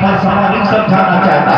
فلسفہ نہیں سمجھانا چاہتا،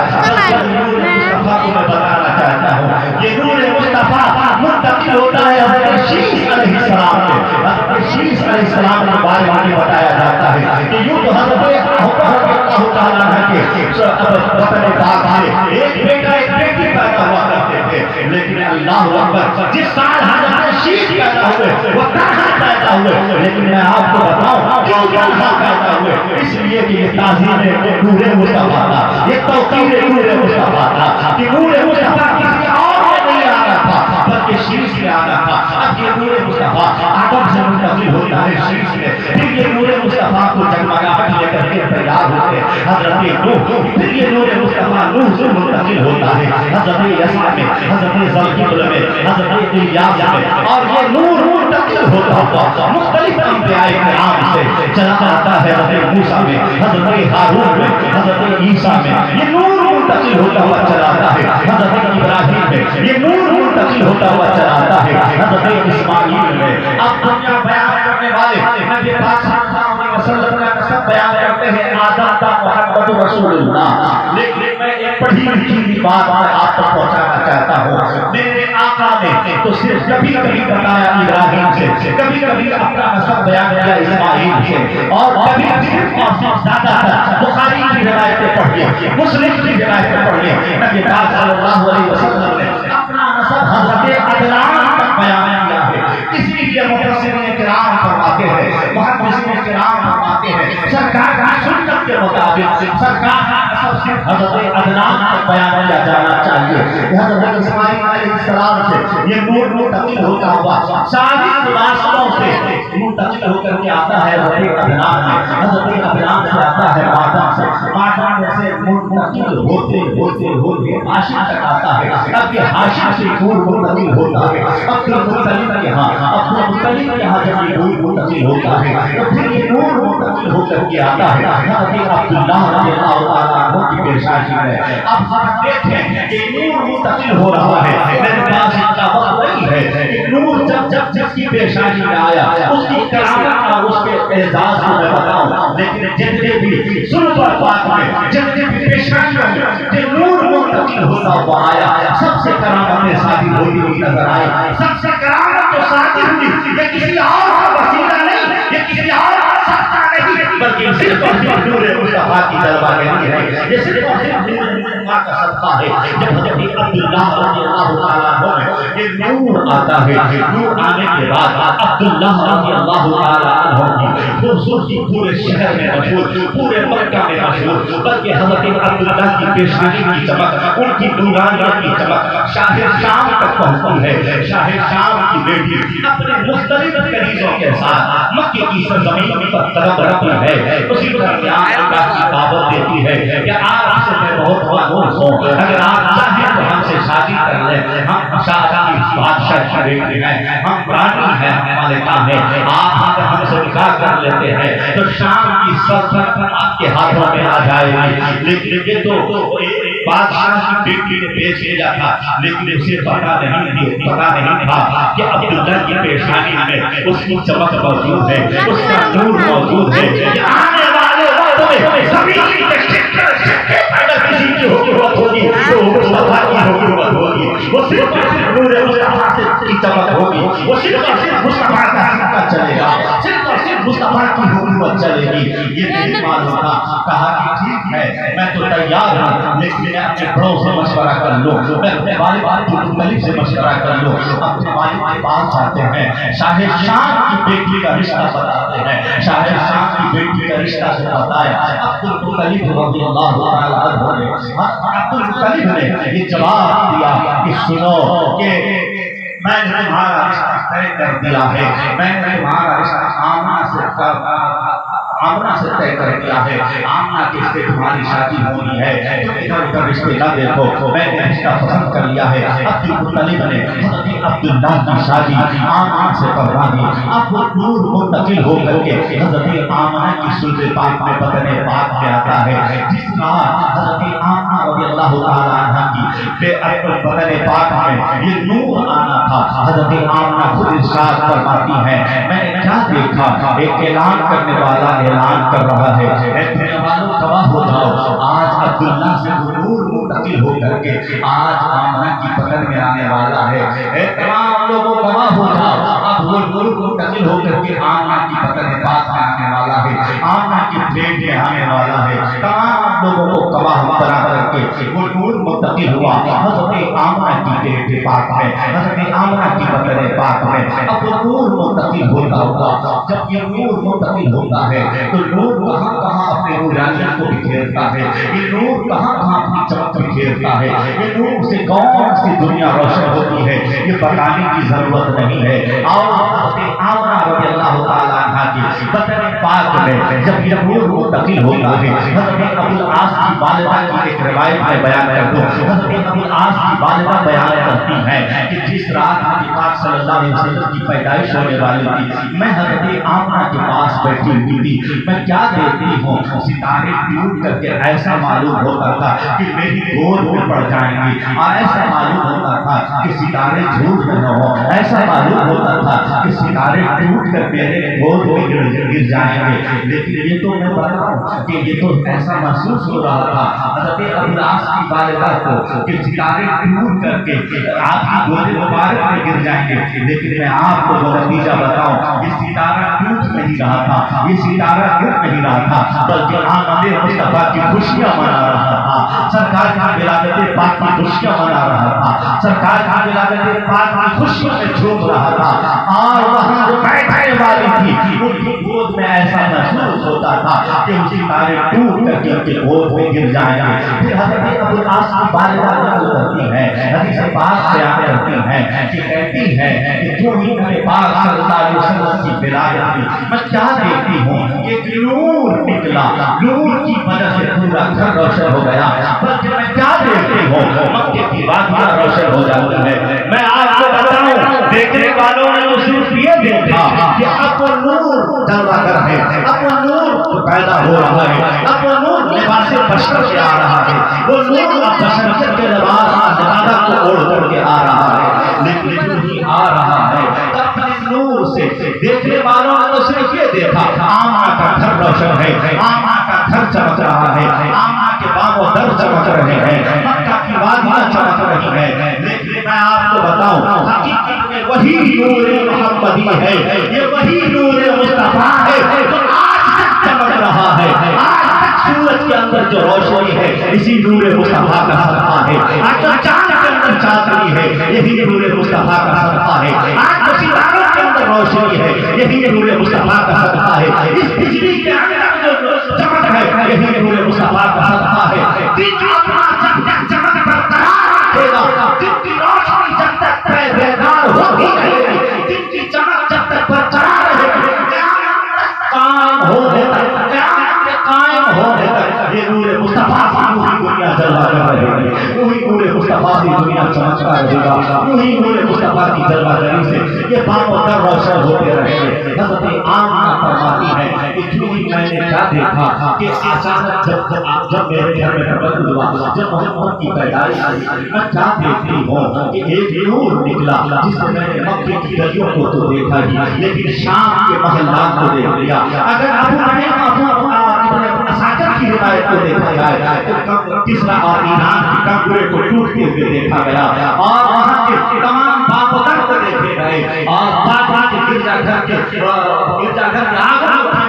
نور مصطفیٰ کو میں بتانا چاہتا ہوں۔ یہ نور مصطفیٰ منتقل ہوتا ہے حضرت شیس علیہ السلام میں۔ حضرت شیس علیہ السلام کے بارے میں بتایا جاتا ہے کہ یوں تو حضرت اللہ تعالیٰ کے وطن پاک سے ایک بیٹا ایک بیٹی پیدا ہوا کرتے تھے، لیکن اللہ اکبر جس سال حضرت شیس پیدا ہوئے وہ تنہا پیدا ہوئے، لیکن میں آپ کو بتاؤں کیوں تنہا پیدا ہوئے؟ اس لیے کہ یہ تعظیم نور مصطفیٰ تھا، یہ توقیر نور مصطفیٰ تھا کہ نور مصطفیٰ کسی اور میں نہیں آ رہا تھا بلکہ شیس میں آنا تھا۔ اب یہ نور مصطفیٰ آدم سے منتقل ہوتا ہے شیس میں، پھر یہ نور مصطفیٰ کو جگمگاہٹ لے کر کے تیار ہوتے حضرت نوح، پھر یہ نور مصطفیٰ نوح سے منتقل ہوتا ہے حضرت یسع میں، حضرت ذوالفقار میں، حضرت الیاس میں، اور یہ نور منتقل ہوتا ہوا مختلف انبیاء کرام سے چلا جاتا ہے حضرت موسیٰ میں، حضرت ہارون میں، حضرت عیسیٰ میں۔ یہ نور منتقل ہوتا ہوا چلاتا ہے حضرت ابراہیم میں، یہ نور منتقل ہوتا ہوا چلاتا ہے حضرت اسماعیل میں۔ اب دنیا بیان کرنے والے نبی پاک صلی اللہ علیہ وسلم کا سب بیان کرتے ہیں آدم تا محمد رسول اللہ، لیکن میں ایک پڑھی لکھی بات آپ تک پہنچانا چاہتا ہوں۔ میرے آقا نے تو صرف کبھی کبھی بتایا ابراہیم سے، کبھی کبھی اپنا نسب بیان کیا اسماعیل سے، اور کبھی صرف اور صرف زیادہ تر بخاری کی روایتیں پڑھیے، مسلم کی روایتیں پڑھیے، نبی پاک صلی اللہ علیہ وسلم نے اپنا نسب حضرت عدنان تک بیان کیا ہے۔ اسی لیے مفسرین کرام فرماتے ہیں، محدثین کرام فرماتے ہیں، سرکار کی سنت کے مطابق سرکار کا نسب صرف حضرت عدنان تک بیان کیا جانا چاہیے۔ حضرت اسماعیل علیہ السلام سے یہ نور منتقل ہوتا ہوا ساری وراثتوں سے منتقل ہو کر کے آتا ہے حضرت عدنان میں، حضرت عدنان سے آتا ہے آدم سے، آدم سے منتقل ہوتے ہوتے ہوتے ہاشم تک آتا ہے۔ اب یہ ہاشم سے نور منتقل ہوتا ہے عبد المطلب کے یہاں، عبد المطلب کے یہاں جب یہ نور منتقل ہوتا ہے تو پھر یہ نور منتقل ہو کر کے آتا ہے حضرت عبداللہ رضی اللہ تعالیٰ عنہ کی پیشانی میں۔ اب ہم دیکھیں کہ نور منتقل ہو رہا ہے، میرے پاس اتنا وقت نہیں ہے کہ نور جب جس کی پیشانی میں آیا اس کی کرامت اور اس کے اعزاز کو میں بتاؤں، لیکن جتنے بھی سنت اور پاک میں جتنے بھی پیشانیوں میں کہ نور منتقل ہوتا ہوا آیا، سب سے کرامت ثابت ہوتی ہوئی نظر آئی، سب سے کرامت جو ثابت ہوئی یہ کسی اور کا وسیلہ نہیں، یہ کسی اور کا ساتھ نہیں، بلکہ صرف اور صرف نور مصطفیٰ کی طرف آگے ہے، یہ صرف اور صرف نور مصطفیٰ کا صدقہ ہے۔ جب حضرت عبداللہ رضی اللہ تعالیٰ عنہ یہ نور آتا ہے، نور آنے کے بعد عبداللہ رضی اللہ تعالیٰ عنہ کی خوبصورتی پورے شہر میں مشہور، پورے مکہ میں مشہور، بلکہ حضرت عبداللہ کی پیشانی کی چمک، ان کی نورانیت کی چمک شاہ شام تک پہنچتی ہے۔ شاہ شام کی بیٹی اپنے مختلف کنیزوں کے ساتھ مکے کی سرزمین پر طرف رکھتی ہے، اسی پر اللہ کی دعوت دیتی ہے کہ آپ سے میں بہت مخلوق ہوں، اگر آپ چاہیں تو ہم سے شادی کر لیں، ہم شاہ کی بادشاہ کی بیٹی ہیں، ہم رانی ہیں، ہم ملکہ ہیں، آپ ہم سے نکاح کر لیتے ہیں تو شام کی سلطنت آپ کے ہاتھوں میں آ جائے گی۔ لیکن یہ تو بادشاہ کی بیٹی نے پیش کیا تھا، لیکن اسے پتا نہیں تھا کہ عبداللہ کی پیشانی میں اس کی چمک موجود ہے، اس کا نور موجود ہے کہ آنے والے وقت میں زمین کے شکر اگر کسی کی حکومت ہوگی تو مصطفیٰ کی حکومت ہوگی، وہ صرف نور مصطفیٰ کی چمک ہوگی، وہ صرف مصطفیٰ کا صدقہ چلے گا، صرف اور صرف مصطفیٰ کی حکومت چلے گی۔ یہ نہیں معلوم تھا، کہا کہ ٹھیک ہے میں تو تیار ہوں، لیکن میں اپنے بڑوں سے مشورہ کر لوں، میں اپنے والد عبدالملک سے مشورہ کر لوں، اپنے والد کے پاس جاتے ہیں، شاہ شام کی بیٹی کا رشتہ بتاتے ہیں، شاہ شام کی بیٹی کا رشتہ سے بتایا عبدالمطلب رضی اللہ تعالیٰ عنہ نے، عبدالمطلب نے یہ جواب دیا کہ سنو کہ میں نے تمہارا رشتہ طے کر دیا ہے، میں نے تمہارا رشتہ آمنہ سے طے کر دیا ہے، آمنہ کے سے تمہاری شادی ہونی ہے، تم ادھر ادھر رشتے نہ دیکھو، میں نے رشتہ پسند کر لیا ہے۔ عبدالمطلب نے حضرت عبداللہ کی شادی آمنہ سے کروا دی۔ اب وہ نور منتقل ہو کر کے حضرت آمنہ کی صلب پاک میں بدن پاک میں آتا ہے، جس طرح حضرت آمنہ رضی اللہ تعالیٰ عنہ کی بدن پاک میں یہ نور آنا تھا۔ حضرت آمنہ خود ارشاد فرماتی ہے میں نے کیا دیکھا، ایک اعلان کرنے والا اعلان کر رہا ہے، اے دنیا والوں گواہ ہو جاؤ، آج عبداللہ سے وہ نور منتقل ہو کر کے آج آمنہ کی بدن میں آنے والا ہے۔ اے تمام لوگوں گواہ ہو جاؤ، اب وہ نور منتقل ہو کر کے آمنہ کی بدن پاک میں آنے والا ہے، آمنہ کی پلیٹ میں آنے والا ہے۔ تمام لوگوں کو گواہ بنا کر کے وہ نور منتقل ہوا حضرت آمنہ کی پلیٹ پاک میں، حضرت آمنہ کی بدن پاک میں۔ اب وہ نور منتقل ہوتا ہوگا، جب یہ نور منتقل ہوتا ہے تو نور کہاں کہاں اپنے نورانیت کو بکھیرتا ہے، یہ نور کہاں کہاں اپنی چمک بکھیرتا ہے، یہ نور سے کون سی دنیا روشن ہوتی ہے یہ بتانے کی ضرورت نہیں ہے۔ اور حضرت آمنہ رضی اللہ تعالیٰ عنہ کی بدن پاک میں جب یہ نور منتقل ہوتا ہے، حضرت ابو العاص کی والدہ کی ایک روایت میں بیان کر دوں، حضرت ابو العاص کی والدہ بیان کرتی ہے کہ جس رات نبی پاک صلی اللہ علیہ وسلم کی پیدائش ہونے والی تھی، میں حضرت آمنہ کے پاس بیٹھی ہوئی تھی، میں کیا دیکھتی ہوں ستارے ٹوٹ کر کے ایسا معلوم ہوتا تھا کہ میری گود میں پڑ جائیں گی، اور ایسا معلوم ہوتا تھا کہ ستارے جھوٹ نہ ہو، ایسا معلوم ہوتا تھا کہ ستارے ٹوٹ کر میرے گود میں گر جائیں گے۔ لیکن یہ تو میں بتاؤں کہ یہ تو ایسا محسوس ہو رہا تھا حضرت ابو العاص کی والدہ کو کہ ستارے ٹوٹ کر کے آپ کی گود مبارک میں گر جائیں گے، لیکن میں آپ کو جو نتیجہ بتاؤں، یہ ستارہ ٹوٹ نہیں رہا تھا، یہ ستارہ گر نہیں رہا تھا، بلکہ آمد مصطفیٰ کی خوشیاں منا رہا تھا، سرکار کی ولادت پاک کی خوشیاں منا رہا تھا، سرکار کی ولادت پاک کی خوشیوں میں جھوم رہا تھا، اور وہاں جو بیٹھنے والی تھی ان کی گود میں ایسا محسوس ہوتا تھا کہ وہ ستارے ٹوٹ کر کے ان کے گود میں گر جائیں گے۔ پھر حضرت ابو العاص کی والدہ نقل کرتی ہے، حدیث پاک بیان کرتی ہے کہ کہتی ہے کہ جو ہی نبی پاک صلی اللہ علیہ وسلم کی ولادت ہوئی، میں کیا دیکھتی ہوں، ایک نور نکلا، نور کی وجہ سے پورا گھر روشن ہو گیا، بلکہ میں کیا دیکھتی ہوں، مکے کی وادیاں روشن ہو جاتی ہے۔ میں آپ کو بتاؤں، دیکھنے والوں نے تو صرف یہ دیکھا کہ اب وہ نور جلوہ گر ہے، اب وہ نور پیدا ہو رہا ہے، اب وہ نور لباس بشر سے آ رہا ہے، وہ نور اب بشریت کے لباس زیادہ کو اوڑھ کر کے آ رہا ہے، لیکن جو ہی آ رہا ہے اپنے نور سے دیکھنے والوں نے تو صرف یہ دیکھا آمنہ کا گھر روشن ہے، آمنہ کا گھر چمک رہا ہے، آمنہ کے باب و در چمک رہے ہیں، مکہ کی وادیاں چمک رہی ہیں، لیکن میں آپ کو بتاؤں حقیقت میں وہی نور محمدی ہے، یہ وہی نور مصطفیٰ ہے جو آج تک چمک رہا ہے، آج تک سورج کے اندر جو روشنی ہے اسی نور مصطفیٰ کا صدقہ ہے، آج جو چاند کے اندر چاندنی ہے یہی نور مصطفیٰ کا صدقہ ہے، آج جو ستاروں کے اندر روشنی ہے یہی نور مصطفیٰ کا صدقہ ہے، اس بجلی کے اندر جو چمک ہے یہی نور مصطفیٰ کا صدقہ ہے۔ دن اپنا جب تک چمک برقرار رکھے گا، دن کی روشنی جب تک بیدار ہوتی رہے گی، دن کی چمک جب تک برقرار رہے گی، قائم ہونے تک، قائم ہونے تک یہ نور مصطفیٰ سے پوری دنیا جلوہ کر رہے گی، وہی نور مصطفیٰ سے دنیا چمکتا رہے گا، وہی نور مصطفیٰ کی جلوہ گری سے یہ باب و در روشن ہوتے رہیں گے۔ حضرت آمنہ فرماتی ہے کہ جو ہی میں نے کیا دیکھا کہ اچانک جب میرے گھر میں تبدل ہوا، جب محمد کی پیدائش ہوئی، میں کیا دیکھتی ہوں کہ ایک نور نکلا جس سے میں نے مکے کی گلیوں کو تو دیکھا ہی لیکن شام کے محلات کو دیکھ لیا۔ اگر اساکر کی روایت کو دیکھا جائے تو کسرا اور ایران کی کنگرے کو ٹوٹتے ہوئے دیکھا گیا، اور وہاں کے تمام باپ و دادا کو دیکھے گئے، اور بادشاہ کے گرجا گھر کے آگ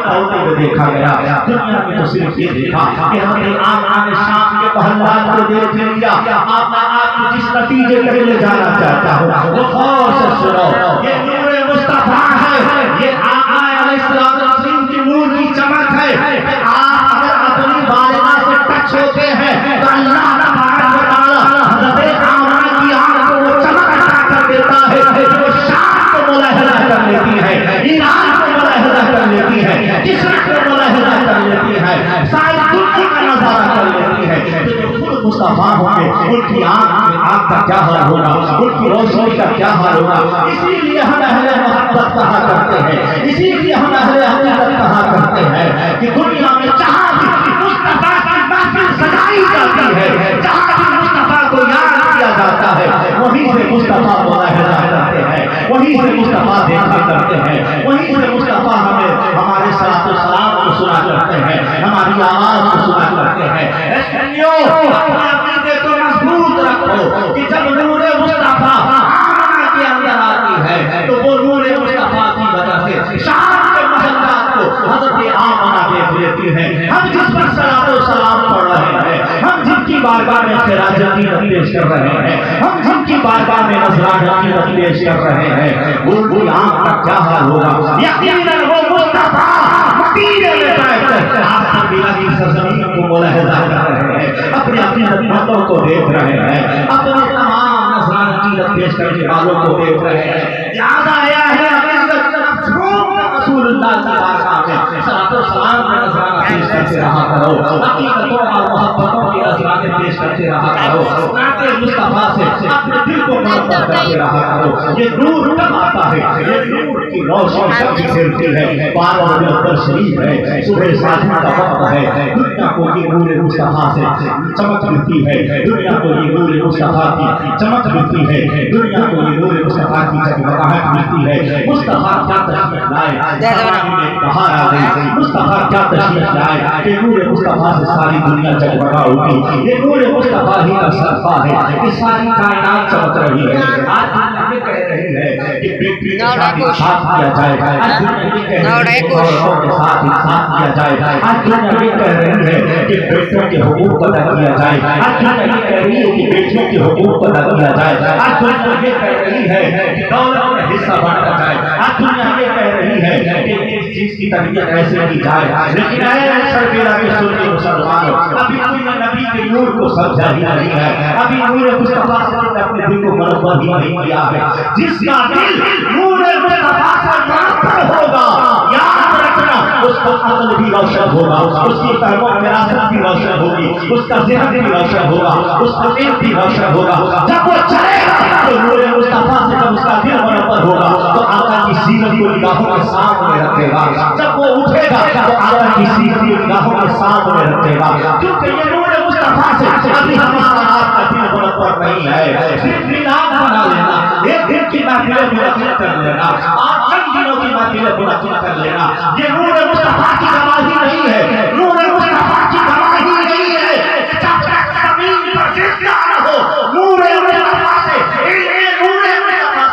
ہوتے ہوئے دیکھا گیا۔ دنیا میں تو صرف یہ دیکھا کہ ہم نے آمنہ نے شام کے محلات کو دیکھ لیا۔ آپ کو جس نتیجے کے لے جانا چاہتا ہوں وہ غور سے سنو، یہ نور مصطفیٰ ہے، یہ آقا علیہ السلام کی نور کی چمک ہے کہ آپ اگر اپنی والدہ سے ٹچ ہوتے ہیں تو اللہ تبارک و تعالی حضرت آمنہ کی آنکھ کو وہ چمک عطا کر دیتا ہے جو شام کو ملاحظہ کر لیتی ہے، ایران کو ملاحظہ کر لیتی ہے، کسرا کو ملاحظہ کر لیتی ہے، ساری دنیا کا نظارہ کر لیتی ہے۔ تو جو خود مصطفیٰ ہوں گے ان کی آنکھ کا کیا حال ہوگا، ان کی روشنی کا کیا حال ہوگا۔ اسی لیے ہم اہل محبت کہا کرتے ہیں، اسی لیے ہم اہل حقیقت کہا کرتے ہیں کہ دنیا میں جہاں بھی مصطفیٰ کی محفل سجائی جاتی ہے، جہاں بھی مصطفیٰ کو یاد کیا جاتا ہے وہیں سے مصطفیٰ کو ملاحظہ کرتے ہیں، وہیں سے مصطفیٰ دیکھا کرتے ہیں، وہیں سے مصطفیٰ ہمیں ہمارے صلاۃ و سلام کو سنا کرتے ہیں، ہماری آواز کو سنا کرتے ہیں۔ بھائیوں اپنے عقیدے کو مضبوط رکھو کہ جب نور مصطفیٰ آمنہ کے اندر آتی ہے تو وہ نور مصطفیٰ کی وجہ سے شام کے محلات کو حضرت آمنہ دیکھ لیتی ہے. ہم جس پر صلاۃ و سلام پڑھ رہے ہیں, ہم جن کی بارگاہ میں خراج عقیدت پیش کر رہے ہیں, ہم جن کی بارگاہ میں نذرانہ عقیدت پیش کر رہے ہیں, ان کی آنکھ کا کیا حال ہوگا؟ یقیناً وہ مصطفیٰ مدینے میں بیٹھ کر آسمان بلا کی سرزمین کو ملاحظہ کر رہے ہیں, اپنے عقیدت مندوں کو دیکھ رہے ہیں, اپنے تمام نذرانہ عقیدت پیش کرنے والوں کو دیکھ رہے ہیں. یاد آیا ہے رسول اللہ کی بارگاہ میں صلاۃ و سلام کا نذرانہ پیش کرتے رہا کرو, عقیدتوں اور محبتوں کے نذرانے پیش کرتے رہا کرو, نعت مصطفیٰ سے اپنے دل کو معطر کرتے رہا کرو. یہ نور کب آتا ہے؟ یہ نور کی روشنی کب کھلتی ہے؟ 12 اکبر شریف ہے, صبح ساجد کا وقت ہے, دنیا کو یہ نور مصطفیٰ سے چمک ملتی ہے, دنیا کو یہ نور مصطفیٰ کی چمک ملتی ہے, دنیا کو یہ نور مصطفیٰ کی جگمگاہٹ ملتی ہے. مصطفیٰ کیا تشریف لائے, بہار آ گئی. مصطفیٰ کیا تشریف لائے کہ نور مصطفیٰ سے ساری دنیا جگمگا ہوگی. یہ نور مصطفیٰ ہی کا صدقہ ہے کہ ساری کائنات چمک رہی ہے. آج دنیا یہ کہہ رہی ہے کہ بیٹی کے ساتھ انصاف کیا جائے, آج دنیا یہ کہہ رہی ہے کہ عورتوں کے ساتھ انصاف کیا جائے, آج دنیا یہ کہہ رہی ہے کہ بیٹوں کے حقوق ادا کیا جائے, آج دنیا یہ کہہ رہی ہے کہ بیٹیوں کے حقوق ادا کیا جائے, آج دنیا یہ کہہ رہی ہے کہ دولت میں حصہ بانٹا جائے, آج دنیا یہ کہہ رہی ہے کہ اس چیز کی تربیت ایسے کی جائے. لیکن اے سربیرہ کے سنی مسلمانوں, ابھی تم نے نبی کے نور کو سمجھا ہی نہیں ہے, ابھی نور مصطفیٰ سے اپنے دل کو منور ہی نہیں کیا ہے. جس کا دل نور مصطفیٰ سے منور ہوگا, یاد رکھنا اس کا عقل بھی روشن ہوگا, اس کی فہم و فراست بھی روشن ہوگی, اس کا ذہن بھی روشن ہوگا, اس کا دل بھی روشن ہوگا. جب وہ چلے گا تو نور مصطفیٰ سے جب اس کا دل منور ہوگا تو آقا کی سیرت کو نگاہوں کے سامنے رکھے گا. جب وہ اٹھے گا تو آقا کی سیرت کو نگاہوں کے سامنے رکھے گا, کیونکہ یہ نور مصطفیٰ سے ابھی ہمارا آپ کا دل منور نہیں ہے. صرف ملاد بنا لینا, ایک دن کی محفلیں منعقد کر لینا, اور چند دنوں کی محفلیں منعقد کر لینا, یہ نور مصطفیٰ کی گواہی نہیں ہے. نور مصطفیٰ کی گواہی نہیں ہے. جب تک زمین پر زندہ نہ ہو, نور مصطفیٰ سے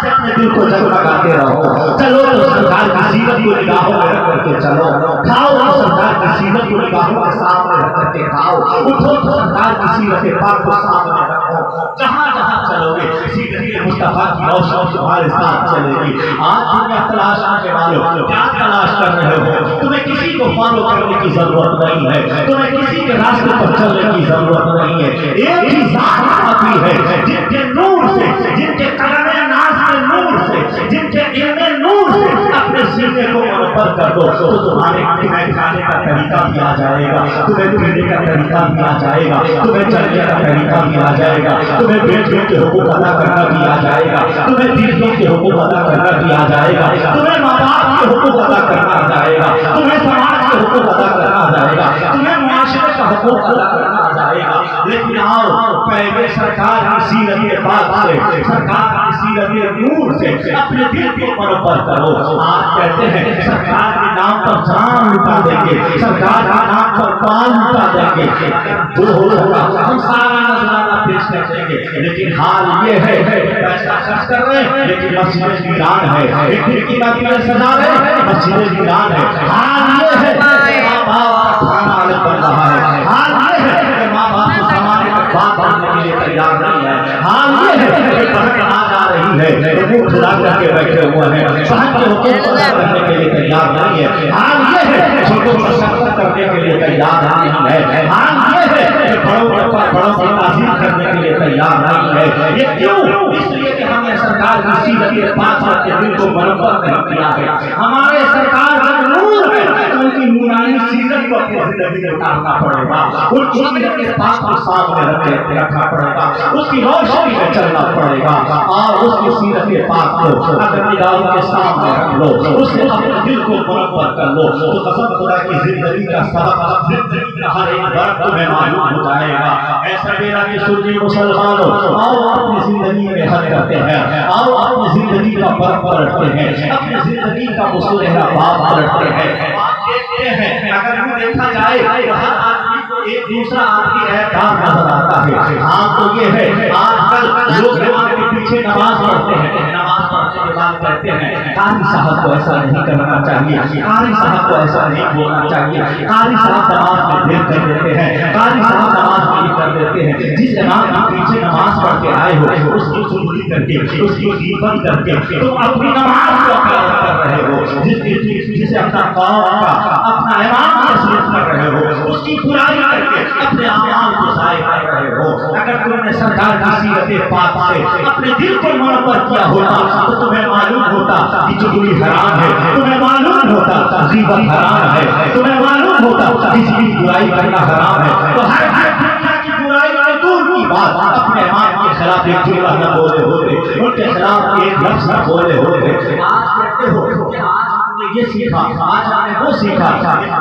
اپنے دل کو جگمگاتے رہو. چلو تو سرکار کی سیرت کو نگاہوں میں رکھ کر کے چلو, کھاؤ تو سرکار کی سیرت کو نگاہوں کے سامنے رکھ کر کے کھاؤ, اٹھو تو سرکار کی سیرت پاک کو سامنے رکھو. جہاں جہاں چلو گے سیرت مصطفیٰ کی روشنی تمہارے ساتھ چلے گی. آج دنیا تلاش کرنے والوں کیا تلاش کر رہے ہو؟ تمہیں کسی کو فالو کرنے کی ضرورت نہیں ہے, تمہیں کسی کے راستے پر چلنے کی ضرورت نہیں ہے. ایک ہی ذات آتی ہے جن کے نور سے, جن کے قلم ناز کے نور سے, جن کے علم نور سے اپنے سینے کو منور کر دو تو تمہارے کھانے کا طریقہ بھی آ جائے گا, تمہیں پینے کا طریقہ بھی آ جائے گا, تمہیں چلنے کا طریقہ بھی آ جائے گا, تمہیں بیٹیوں کے حقوق ادا کرنا بھی آ جائے گا, تمہیں بیویوں کے حقوق ادا کرنا بھی آ جائے گا, تمہیں ماں باپ کے حقوق ادا کرنا آ جائے گا, تمہیں سماج کے حقوق ادا کرنا آ جائے گا, تمہیں معاشرے کا حقوق ادا کرنا آ جائے گا. لیکن آؤ پہلے سرکار کی سیرت پاک سے, سرکار کی سیرت نور سے اپنے دل کو منور کرو. آپ کہتے ہیں سرکار کے نام پر جان لٹا دیں گے, سرکار کے نام پر پان لٹا دیں گے, جو ہوگا ہم سارا نذرانہ پیش کر دیں گے. لیکن حال یہ ہے پیسہ خرچ کر رہے ہیں لیکن مسجد ویران ہے, ایک دن کی محفلیں سجا رہے ہیں مسجد ویران ہے. حال یہ ہے ماں باپ کا کھانا الگ بن رہا ہے, حال یہ ہے کہ ماں باپ کو سنبھالنے کا بات بننے کے لیے تیار نہیں ہے, حال یہ ہے کہ بہن آ جا رہی ہے تو منہ کھلا کر کے بیٹھے ہوئے ہیں, بہن کے حقوق ادا کرنے کے لیے تیار نہیں ہے. حال یہ ہے کہ چھوٹوں پر شفقت کرنے کے لیے تیار نہیں ہے. حال یہ ہے کہ بڑوں کی تعظیم کرنے کے لیے تیار نہیں ہے. یہ کیوں؟ اس لیے کہ ہم نے سرکار کی سیرت پاک کے دل کو منور نہیں کیا ہے. ہمارے سرکار کا نور ہے, ان کی نورانی سیرت کو اپنی زندگی میں اتارنا پڑے گا, ان کی سیرت پاک کو سامنے رکھنا پڑے گا, اس کی روشنی میں چلنا پڑے گا, اور اس کی سیرت پاک کو اگر نگاہوں کے سامنے رکھ لو, اس سے اپنے دل کو منور کر لو تو قسم خدا کی زندگی کا سبق, زندگی کا ہر ایک درد تمہیں معلوم ہو جائے گا. ایسا میرا کہ سنی مسلمانوں, آؤ اپنی زندگی میں حل کرتے ہیں, آؤ اپنی زندگی کا فرق پلٹتے ہیں, اپنی زندگی کا مسلحہ باب پلٹتے ہیں. آپ دیکھتے ہیں اگر ہم دیکھا جائے ہر آدمی کو ایک دوسرا آدمی احتیاط نظر آتا ہے. ہاں تو یہ ہے آج کل لوگ امام کے پیچھے نماز پڑھتے ہیں, نماز پڑھنے کے بعد کہتے ہیں قاری صاحب کو ایسا نہیں کرنا چاہیے, قاری صاحب کو ایسا نہیں بولنا چاہیے, قاری صاحب نماز میں دیر کر دیتے ہیں, قاری صاحب نماز میں یہ کر دیتے ہیں. جس امام کے پیچھے نماز پڑھ کے آئے ہو اس کی چغلی کر کے, اس کی غیبت کر کے تم اپنی نماز کو حقارت کر رہے ہو. جسے اپنا قوم کا اپنا امام تسلیم کر رہے ہو, اس کی برائی کر کے اپنے اعمال کو ضائع کر رہے ہو. اگر تم نے سرکار کی سیرت پاک سے اپنے دل کو منور کیا ہوتا تو تمہیں معلوم ہوتا کہ چغلی حرام ہے, تمہیں معلوم ہوتا غیبت حرام ہے, تمہیں معلوم ہوتا کسی کی برائی کرنا حرام ہے. تو ہر دنیا کی برائی میں دور کی بات اپنے امام کے خلاف ایک جملہ نہ بولے ہوتے, ان کے خلاف ایک لفظ نہ بولے ہوتے. آج کہتے ہو کہ آج ہم نے یہ سیکھا, آج ہم نے وہ سیکھا.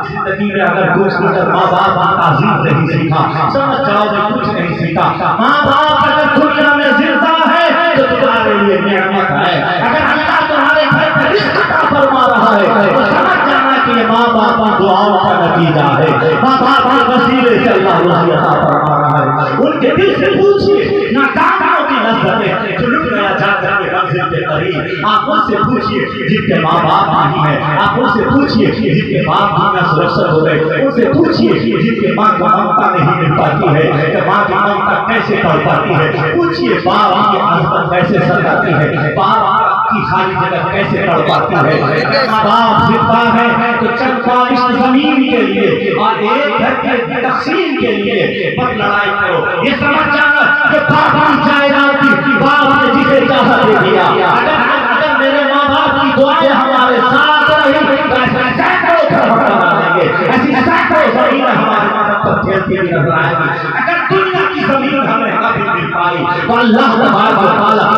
زندگی میں اگر کچھ ماں باپ کا تعظیم نہیں سیکھا, سمجھ جاؤ میں کچھ نہیں سیکھا. ماں باپ اگر دنیا میں زندہ ہے تو تمہارے لیے نعمت ہے. اگر اللہ تمہارے گھر پر رزق عطا فرما رہا ہے تو سمجھ جانا کہ یہ ماں باپ کی دعاؤں کا نتیجہ ہے. ماں باپ کے وسیلے سے اللہ رزق عطا فرما رہا ہے. ان کے دل سے پوچھیے ناکاموں کی لذتیں جو لٹ گیا جا کر کے منزل کے قریب. آپ ان سے پوچھیے جن کے ماں باپ نہیں ہیں, آپ ان سے پوچھیے جن کے باپ دنیا سے رخصت ہو گئے, ان سے پوچھیے جن کے ماں کی ممتا نہیں مل پاتی ہے کہ ماں کی ممتا کیسے پڑ پاتی ہے. پوچھیے باپ کی عظمت کیسے سر جاتی ہے, باپ کی خالی جگہ کیسے پڑ پاتی ہے. باپ زندہ ہے تو چند خواہش زمین کے لیے اور ایک گھر کے تقسیم کے لیے مت لڑائی کرو. یہ سمجھ جانا کہ باپ کی جائیداد کی باپ نے جسے چاہا دے دیا. اگر میرے ماں باپ کی دعائیں ہمارے ساتھ رہی تو ایسے سینکڑوں گھر بنا دیں گے, ایسی سینکڑوں زمین ہمارے مدد پر کھیلتی ہوئی نظر آئے گی. اگر دنیا کی زمین ہمیں کبھی مل پائی تو اللہ تبارک و تعالیٰ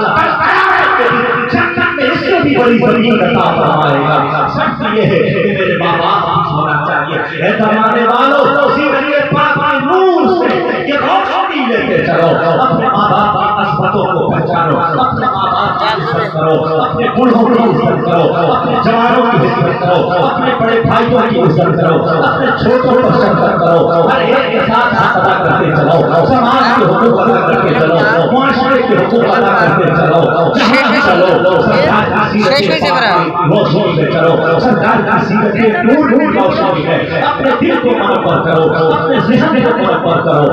جنت میں اس سے بھی بڑی زمین عطا فرمائے گا. شرط یہ ہے کہ میرے ماں باپ خوش ہونا چاہیے. اے زمانے والوں, اسی نبی پاک کے نور سے یہ روشنی لے کے چلو. اپنے ماں باپ کی عظمتوں کو پہچانو, اپنے ماں باپ کی عزت کرو, اپنے بوڑھوں کی عزت کرو, اپنے جوانوں کی عزت کرو, اپنے بڑے بھائیوں کی عزت کرو, اپنے چھوٹوں پر شفقت کرو. ہر ایک کے ساتھ حق ادا کرتے چلو, سماج کے حقوق ادا کرتے چلو, معاشرے کے حقوق ادا کرتے چلو. جہاں چلو سرکار کی سیرت روشنی سے چلو, سرکار کی سیرت نور نور روشنی ہے. اپنے دل کو منور کرو, اپنے ذہن کو منور کرو.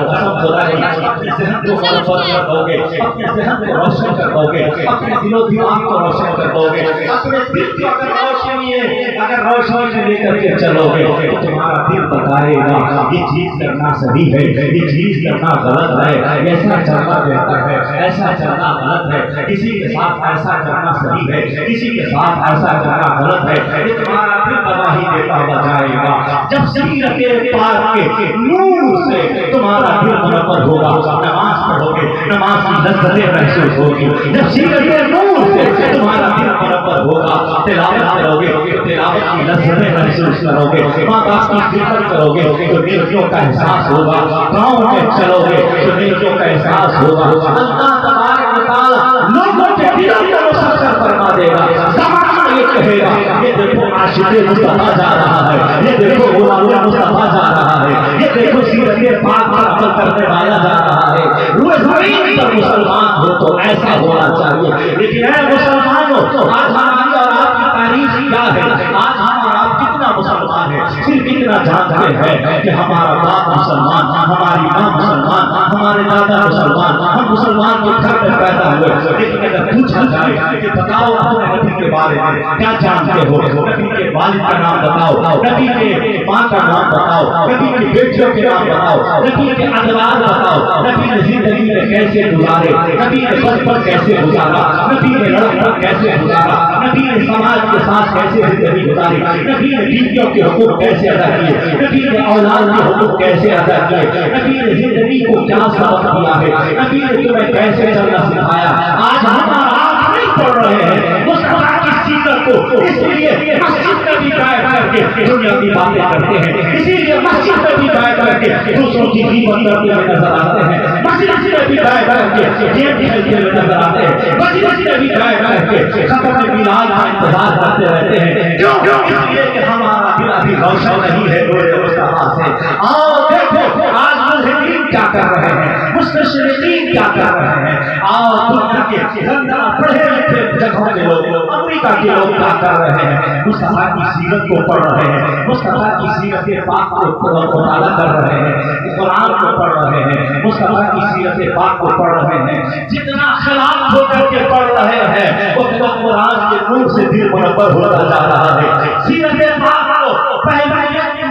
قسم خدا کی اپنے ذہن کو منور کر دو گے, اپنے ذہن کو روشن کر دو گے, اپنے دل و دماغ کو روشن کر دو گے. اپنے دل کی اگر روشنی ہے, اگر روشنی لے کر کے چلو گے تو تمہارا دل بتائے گا یہ چیز کرنا صحیح ہے, یہ چیز کرنا غلط ہے, ایسا چلنا بہتر ہے, ایسا چلنا غلط ہے, کسی کے ساتھ ایسا کرنا صحیح ہے, کسی کے ساتھ ایسا کرنا غلط ہے. یہ تمہارا دل گواہی دیتا ہوا جائے گا. جب سیرت پاک کے نور سے تمہارا دل منور ہوگا, نماز پڑھو گے, نماز کی لذتیں محسوس ہوگی. جب سیرت نور سے تمہارا دل منور ہوگا, تلاوت کرو گے, تلاوت کی لذتیں محسوس کرو گے, ماں باپ کی خدمت کرو گے تو نیکیوں کا احساس ہوگا. گاؤں میں چلو گے تو نیکیوں کا احساس ہوگا. اللہ تبارک و تعالیٰ لوگوں کے دلوں کو مسخر فرما دے گا. زمانہ یہ کہے گا یہ دیکھو عاشق مصطفیٰ جا رہا ہے, یہ دیکھو غلام مصطفیٰ جا رہا ہے, یہ دیکھو سیرت پاک پر عمل کرنے والا جا رہا ہے. روئے زمین پر مسلمان ہو تو ایسا ہونا چاہیے. لیکن اے مسلمانوں, آج ہماری اور آپ کی تاریخ کیا ہے؟ آج ہم اور آپ کتنا مسلمان ہیں؟ صرف اتنا جانتے ہیں کہ ہمارا باپ مسلمان, ہماری ماں مسلمان, ہمارے دادا مسلمان, ہم مسلمان کے گھر میں پیدا ہوئے. لیکن اگر پوچھا جائے کہ بتاؤ اپنے نبی کے بارے میں کیا جانتے ہو, نبی کے والد کا نام بتاؤ, نبی کے ماں کا نام بتاؤ, نبی کی بیٹیوں کے نام بتاؤ, نبی کے ادوار بتاؤ, نبی نے زندگی میں کیسے گزارے, نبی نے بچپن کیسے گزارا, نبی نے لڑکپن کیسے گزارا, نبی نے سماج کے ساتھ کیسے زندگی گزاری, نبی نے بیویوں کے حقوق کیسے ادا کیے, نبی نے اولاد کے حقوق کیسے ادا کیے, نبی نے زندگی کو کیا سبق دیا ہے, نبی نے تمہیں کیسے چلنا سکھایا. آج ہمارا آپ نہیں پڑھ رہے ہیں مصطفیٰ کی سیرت کو، اس لیے مسجد میں بھی بیٹھ کر کے دنیا کی باتیں کرتے ہیں، اسی لیے مسجد میں بھی بیٹھ کر کے دوسروں کی غیبت کرتے ہوئے نظر آتے ہیں، مسجد میں بھی بیٹھ کر کے گیم کھیلتے ہوئے نظر آتے ہیں، مسجد میں بھی بیٹھ کر کے ختم میلاد کا انتظار کرتے رہتے ہیں۔ کیوں؟ اس لیے کہ ہمارا دل ابھی روشن نہیں ہے نور مصطفیٰ سے۔ آؤ دیکھو آج ملحدین کیا کر رہے ہیں، مستشرقین کیا کر رہے ہیں، آؤ دنیا کے زندہ پڑھے لکھے جگہوں کے لوگ، امریکہ کے لوگ کیا کر رہے ہیں، مصطفیٰ کی سیرت کو پڑھ رہے ہیں، مصطفیٰ کی سیرت پاک کو مطالعہ کر رہے ہیں، قرآن کو پڑھ رہے ہیں، مصطفیٰ کی سیرت پاک کو پڑھ رہے ہیں۔ جتنا خلاف ہو کر کے پڑھ رہے ہیں اتنا قرآن کے نور سے دل منور ہوتا جا رہا ہے۔ سیرت پاک کو پہلے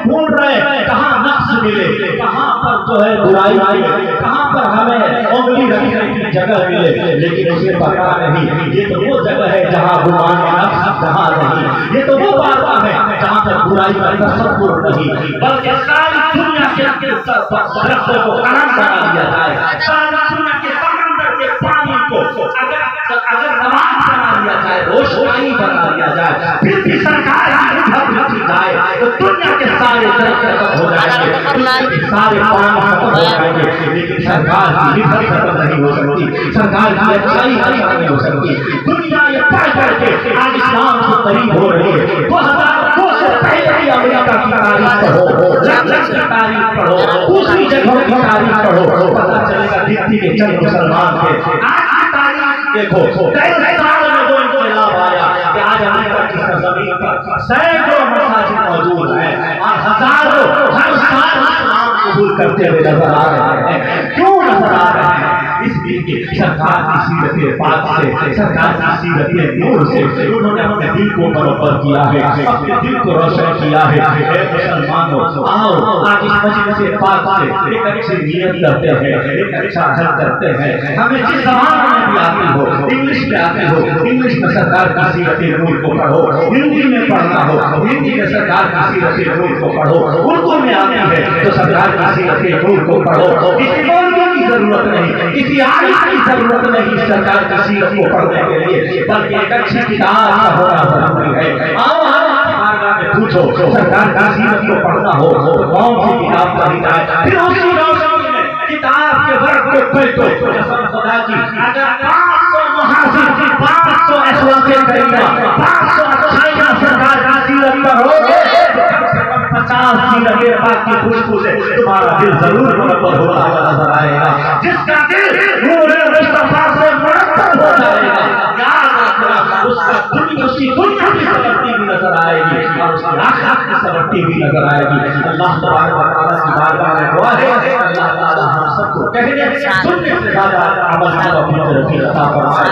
ڈھونڈ رہے ہیں کہاں نقص ملے، کہاں پر جو ہے برائی ملے، کہاں پر ہمیں انگلی رکھنے کی جگہ ملے، لیکن اسے پتا نہیں یہ تو وہ جگہ ہے جہاں گمان نقص جہاں نہیں، یہ تو وہ بات ہے جہاں پر برائی کا تصور نہیں، بلکہ ساری دنیا کے درختوں کو قلم بنا دیا جائے، ساری دنیا کے سمندر کے پانی کو اگر نماز بنا دیا جائے، روشنائی بنا دیا جائے، پھر بھی سرکار کی جائے تو دنیا کے سارے درخت ختم ہو جائیں گے، سارے پانی ختم ہو جائیں گے، لیکن سرکار کی حفاظت ختم نہیں ہو سکتی، سرکار کی اچھائی ختم نہیں ہو سکتی۔ دنیا یہ پڑھ کر کے آج اسلام سے قریب ہو رہی ہے۔ 2200 پہلے کی امریکہ کی تاریخ پڑھو، لندن کی تاریخ پڑھو، دوسری جگہوں کی تاریخ پڑھو، پتہ چلے گا دھرتی کے چند مسلمان تھے۔ آج کی تاریخ دیکھو، 23 سال میں جو انقلاب آیا کہ آج امریکہ کی سرزمین پر سینکڑوں مساجد موجود ہیں اور ہزاروں ہر سال اسلام قبول کرتے ہوئے نظر آ رہے ہیں۔ کیوں نظر آ رہے ہیں؟ اس لیے کہ سرکار کی سیرت پاک سے، سرکار کی سیرت نور سے انہوں نے اپنے دل کو منور کیا ہے، اپنے دل کو روشن کیا ہے۔ اے مسلمانوں، آؤ آج اس مجلس پاک سے ایک اچھی نیت کرتے ہیں، ایک اچھا حل کرتے ہیں۔ ہمیں جس زبان میں بھی آتی ہو، انگلش میں آتی ہو، انگلش میں سرکار کی سیرت نور کو پڑھو، ہندی میں پڑھنا ہو ہندی میں سرکار کی سیرت نور کو پڑھو، اردو میں آتی ہے تو سرکار کی سیرت نور کو پڑھو۔ کسی مولوی کی ضرورت نہیں، کسی عالم کی ضرورت نہیں سرکار کی سیرت کو پڑھنے کے لیے، بلکہ ایک اچھی کتاب کا ہونا ضروری ہے۔ آؤ پوچھو سرکار کی سیرت کو پڑھنا ہو تو کون سی کتاب پڑھی جائے، پھر اسی روشنی میں کتاب کے ورق کو پلٹو۔ قسم خدا کی اگر 500 محاذر، 500 اخلاق کریمہ، 500 اچھائیاں سرکار کی سیرت پر ہو گے، 50 سیرت پاک کی خوشبو سے تمہارا دل ضرور منور ہوتا ہوا نظر آئے گا۔ جس کا دل نور مصطفیٰ سے مرتب ہو جائے گا، یاد رکھنا اس کی دنیا کی سلامتی بھی نظر آئے گی اور اس کی آخرت کی سلامتی بھی نظر آئے گی۔ اللہ تبارک و تعالیٰ کی بارگاہ میں دعا ہے اللہ تعالیٰ ہم سب کو کہنے سننے سے زیادہ عمل کو اپنی طرف عطا فرمائے۔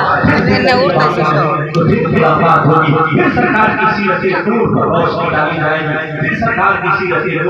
تو پھر ملاقات ہوگی، پھر سرکار کی سیرت نور پر روشنی ڈالی جائے گی، پھر سرکار کی سیرت نور